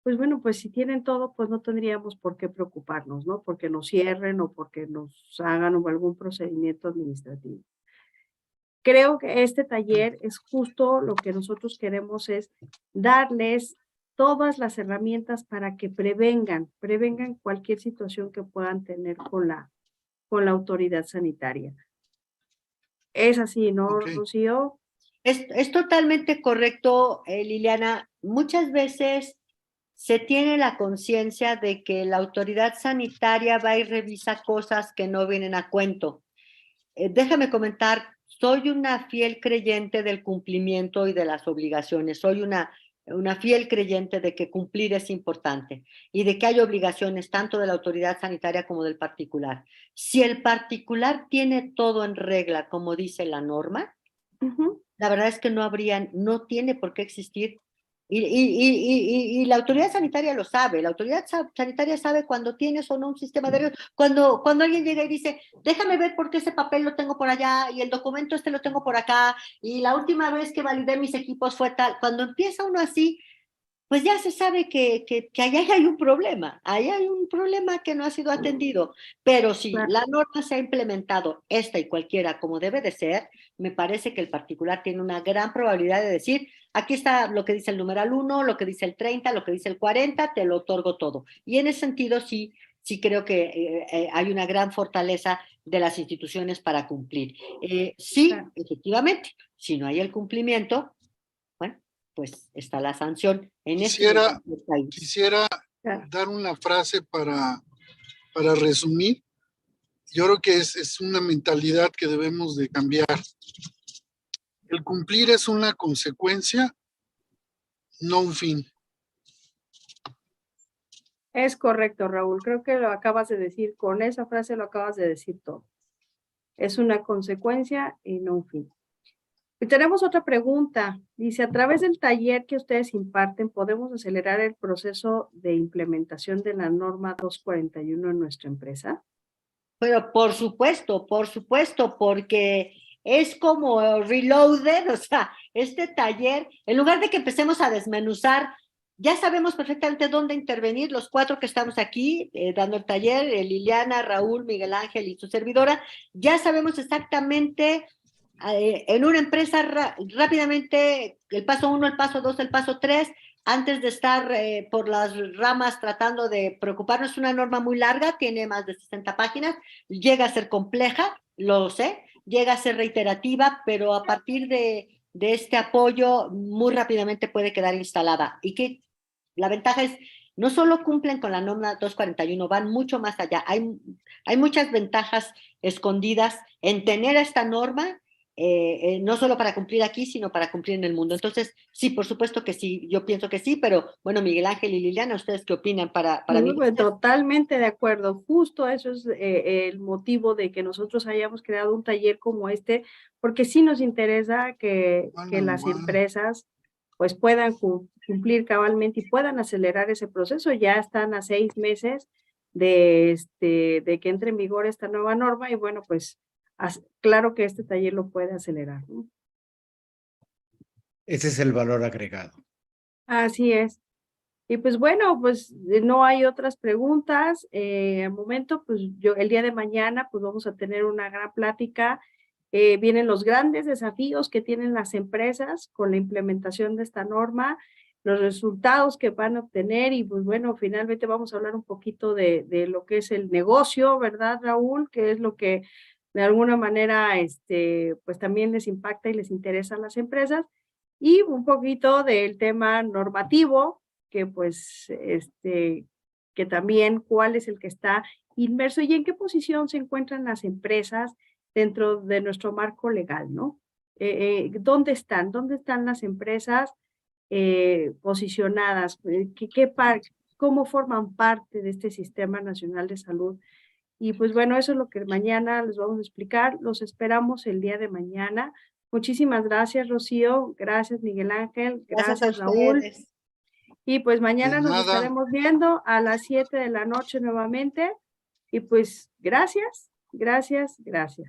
pues bueno, pues si tienen todo, pues no tendríamos por qué preocuparnos, ¿no? Porque nos cierren o porque nos hagan algún procedimiento administrativo. creo que este taller es justo lo que nosotros queremos, es darles todas las herramientas para que prevengan cualquier situación que puedan tener con la autoridad sanitaria. Es así, ¿no, Rocío? Es totalmente correcto, Liliana. Muchas veces se tiene la conciencia de que la autoridad sanitaria va y revisa cosas que no vienen a cuento. Déjame comentar, soy una fiel creyente del cumplimiento y de las obligaciones. Soy una fiel creyente de que cumplir es importante y de que hay obligaciones tanto de la autoridad sanitaria como del particular. Si el particular tiene todo en regla, como dice la norma, la verdad es que no tiene por qué existir. Y la autoridad sanitaria lo sabe. La autoridad sanitaria sabe cuando tienes o no un sistema de riesgo. Cuando alguien llega y dice, déjame ver por qué ese papel lo tengo por allá y el documento lo tengo por acá y la última vez que validé mis equipos fue tal. Cuando empieza uno así, pues ya se sabe que ahí hay un problema. Ahí hay un problema que no ha sido atendido. Pero si la norma se ha implementado, esta y cualquiera, como debe de ser, me parece que el particular tiene una gran probabilidad de decir, aquí está lo que dice el numeral 1, lo que dice el 30, lo que dice el 40, te lo otorgo todo. Y en ese sentido sí creo que hay una gran fortaleza de las instituciones para cumplir. Efectivamente, si no hay el cumplimiento, bueno, pues está la sanción. Quisiera dar una frase para resumir. Yo creo que es una mentalidad que debemos de cambiar. El cumplir es una consecuencia, no un fin. Es correcto, Raúl. Creo que lo acabas de decir, con esa frase lo acabas de decir todo. Es una consecuencia y no un fin. Y tenemos otra pregunta. Dice, a través del taller que ustedes imparten, ¿podemos acelerar el proceso de implementación de la norma 241 en nuestra empresa? Pero por supuesto, porque es como Reloaded, o sea, este taller, en lugar de que empecemos a desmenuzar, ya sabemos perfectamente dónde intervenir, los 4 que estamos aquí dando el taller, Liliana, Raúl, Miguel Ángel y su servidora, ya sabemos exactamente en una empresa rápidamente el paso 1, el paso 2, el paso 3, antes de estar por las ramas tratando de preocuparnos. Una norma muy larga, tiene más de 60 páginas, llega a ser compleja, lo sé, llega a ser reiterativa, pero a partir de este apoyo muy rápidamente puede quedar instalada. Y que la ventaja es, no solo cumplen con la norma 241, van mucho más allá. Hay muchas ventajas escondidas en tener esta norma, no solo para cumplir aquí, sino para cumplir en el mundo. Entonces, sí, por supuesto que sí, yo pienso que sí, pero bueno, Miguel Ángel y Liliana, ¿ustedes qué opinan para mí? Totalmente de acuerdo, justo eso es el motivo de que nosotros hayamos creado un taller como este, porque sí nos interesa que las empresas pues puedan cumplir cabalmente y puedan acelerar ese proceso. Ya están a 6 meses de que entre en vigor esta nueva norma y bueno, pues claro que este taller lo puede acelerar, ¿no? Ese es el valor agregado. Así es. Y pues bueno, pues no hay otras preguntas. Al momento, pues el día de mañana, pues vamos a tener una gran plática. Vienen los grandes desafíos que tienen las empresas con la implementación de esta norma, los resultados que van a obtener y pues bueno, finalmente vamos a hablar un poquito de lo que es el negocio, ¿verdad, Raúl? Que es lo que de alguna manera, pues también les impacta y les interesa a las empresas. Y un poquito del tema normativo, que pues, que también cuál es el que está inmerso y en qué posición se encuentran las empresas dentro de nuestro marco legal, ¿no? ¿Dónde están? ¿Dónde están las empresas posicionadas? ¿Cómo forman parte de este Sistema Nacional de Salud? Y pues bueno, eso es lo que mañana les vamos a explicar. Los esperamos el día de mañana. Muchísimas gracias, Rocío. Gracias, Miguel Ángel. Gracias, Raúl. Y pues mañana nos estaremos viendo a las 7 de la noche nuevamente. Y pues gracias, gracias, gracias.